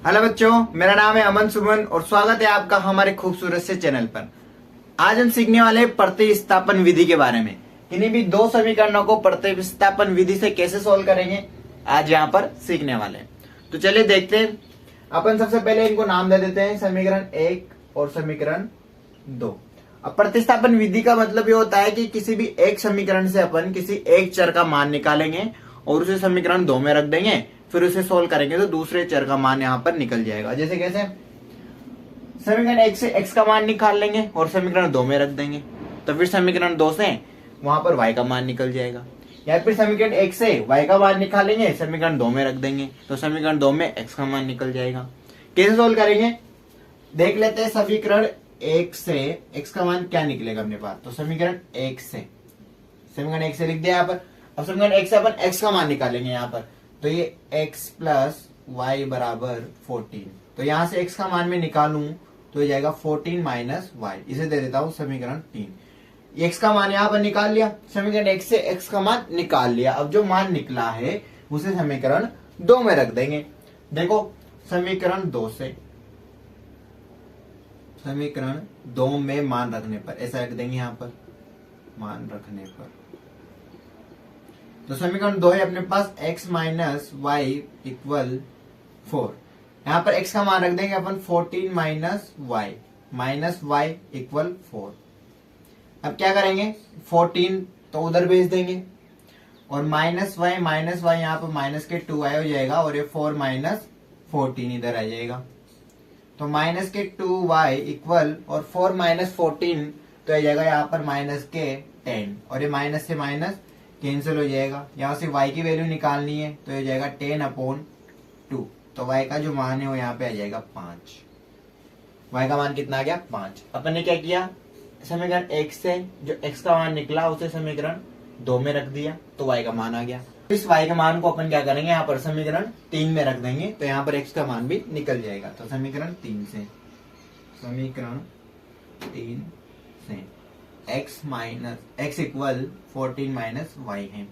Hello बच्चों, मेरा नाम है अमन सुमन और स्वागत है आपका हमारे खूबसूरत से चैनल पर। आज हम सीखने वाले हैं प्रतिस्थापन विधि के बारे में। इन्हीं भी दो समीकरणों को प्रतिस्थापन विधि से कैसे सोल्व करेंगे आज यहाँ पर सीखने वाले हैं। तो चलिए देखते हैं। अपन सबसे पहले इनको नाम दे देते हैं, समीकरण 1 और समीकरण 2। अब प्रतिस्थापन विधि का मतलब ये होता है कि किसी भी एक समीकरण से अपन किसी एक चर का मान निकालेंगे और उसे समीकरण 2 में रख देंगे, फिर उसे सोल्व करेंगे तो दूसरे चर का मान यहाँ पर निकल जाएगा। जैसे कैसे, समीकरण 1 से x का मान निकाल लेंगे और समीकरण 2 में रख देंगे, तो फिर समीकरण 2 से वहां पर y का मान निकल जाएगा। या फिर समीकरण 1 से y का मान निकालेंगे, समीकरण 2 में रख देंगे तो समीकरण 2 में x का मान निकल जाएगा। कैसे सोल्व करेंगे देख लेते हैं। समीकरण 1 से x का मान क्या निकलेगा अपने पास, तो समीकरण 1 से लिख दिया यहाँ पर। अब समीकरण 1 से अपन x का मान निकालेंगे यहाँ पर, तो ये x प्लस वाई बराबर 14। तो यहां से x का मान में निकालूं तो ये जाएगा 14 माइनस वाई। इसे दे देता हूं समीकरण 3। x का मान यहां पर निकाल लिया, समीकरण 1 से x का मान निकाल लिया। अब जो मान निकला है उसे समीकरण 2 में रख देंगे। देखो, समीकरण 2 में मान रखने पर ऐसा रख देंगे यहां पर, मान रखने पर तो समीकरण 2 है अपने पास x माइनस वाई इक्वल 4। यहां पर x का मान रख देंगे अपन 14 माइनस वाई इक्वल 4। अब क्या करेंगे, 14 तो उधर भेज देंगे और माइनस वाई यहाँ पर माइनस के 2y हो जाएगा और ये 4 माइनस 14 इधर आ जाएगा। तो माइनस के 2y इक्वल और 4 माइनस 14 तो आ जाएगा यहाँ पर माइनस के 10 और ये माइनस से माइनस कैंसिल हो जाएगा। यहाँ से y की वैल्यू निकालनी है तो ये जाएगा 10/2। तो y का जो मान है वो यहाँ पे आ जाएगा 5। y का मान कितना आ गया, 5। अपन ने क्या किया, समीकरण 1 से जो x का मान निकला उसे समीकरण 2 में रख दिया तो y का मान आ गया। इस y के मान को अपन क्या करेंगे, यहाँ पर समीकरण 3 में रख देंगे तो यहाँ पर x का मान भी निकल जाएगा। तो समीकरण 3 से x इक्वल 14 माइनस वाई है,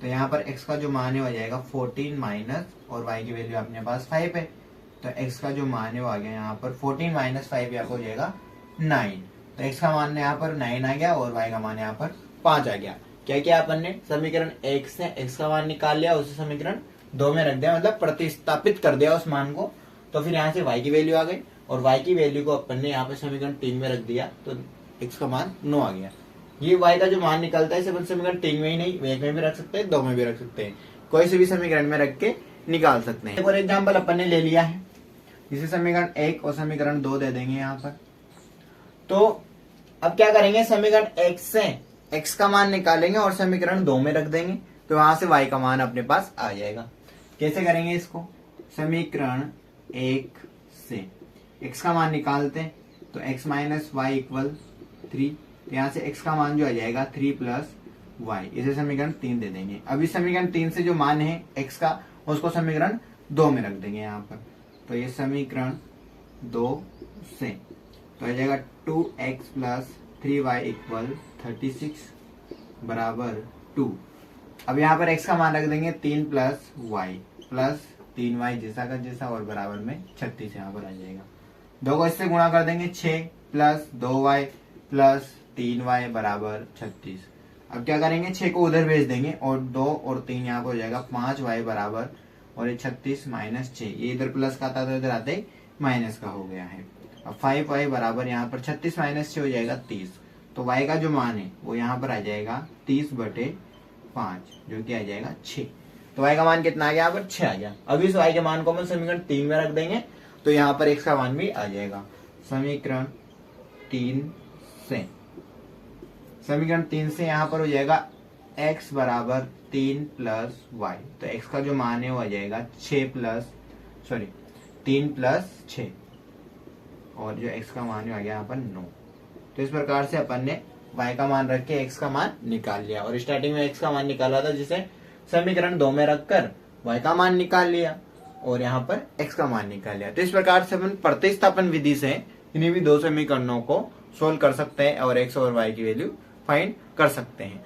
तो यहाँ पर x का जो मान है वो आ जाएगा 14 माइनस और y की वैल्यू अपने पास 5 है, तो x का जो मान है वो आ गया यहाँ पर 14 माइनस 5 यहाँ पर हो जाएगा 9। तो x का मान यहाँ पर 9 आ गया और y का मान यहाँ पर 5 आ गया। क्या किया अपन ने, समीकरण 1 से x का मान निकाल लिया, उसे समीकरण 2 में रख दिया, मतलब प्रतिस्थापित कर दिया उस मान को। तो फिर यहाँ से y की वैल्यू आ गई और y की वैल्यू को अपन ने यहाँ पर समीकरण 3 में रख दिया तो x का मान 9 आ गया। ये y का जो मान निकलता है इसे अपन समीकरण 3 में ही नहीं 1 में भी रख सकते हैं, 2 में भी रख सकते हैं, कोई से भी समीकरण में रख के निकाल सकते हैं। फॉर एग्जाम्पल अपन ने ले लिया है, इसे समीकरण 1 और समीकरण 2 दे देंगे यहाँ पर। तो अब क्या करेंगे, समीकरण 1 से x का मान निकालेंगे और समीकरण 2 में रख देंगे तो वहां से y का मान अपने पास आ जाएगा। कैसे करेंगे इसको, समीकरण 1 से x का मान निकालते हैं तो x माइनस वाई इक्वल 3। तो यहाँ से x का मान जो आ जाएगा 3 प्लस वाई, इसे समीकरण 3 दे देंगे। अब इस समीकरण 3 से जो मान है x का उसको समीकरण 2 में रख देंगे यहाँ पर। तो ये समीकरण 2 से तो आ जाएगा 2x प्लस 3y इक्वल 36 बराबर 2। अब यहाँ पर x का मान रख देंगे 3 प्लस वाई प्लस 3y जैसा का जैसा और बराबर में 36 यहाँ पर आ जाएगा। 2 को इससे गुणा कर देंगे, 6 प्लस 2y प्लस 3y बराबर 36। अब क्या करेंगे, 6 को उधर भेज देंगे और 2 और 3 यहाँ पर हो जाएगा 5y बराबर और ये 36 माइनस 6, ये इधर प्लस का था तो इधर आते ही माइनस का हो गया है। अब 5y बराबर यहाँ पर 36 माइनस 6 हो जाएगा 30। तो y का जो मान है वो यहाँ पर आ जाएगा 30/5 जो कि आ जाएगा 6। तो y का मान कितना आ गया, यहाँ पर 6 आ गया। अब इस y के मान को हम समीकरण 3 में रख देंगे तो यहाँ पर x का मान भी आ जाएगा। समीकरण 3 से यहाँ पर हो जाएगा x बराबर 3 प्लस वाई। तो x का जो मान है वो आ जाएगा 3 प्लस 6 और जो x का मान है आ गया यहाँ पर 9। तो इस प्रकार से अपन ने y का मान रख के x का मान निकाल लिया और स्टार्टिंग में x का मान निकाला था जिसे समीकरण 2 में रखकर y का मान निकाल लिया और यहाँ पर x का मान निकाल लिया। तो इस प्रकार से अपन प्रतिस्थापन विधि से इन्हीं भी दो समीकरणों को सोल्व कर सकते हैं और x और y की वैल्यू फाइंड कर सकते हैं।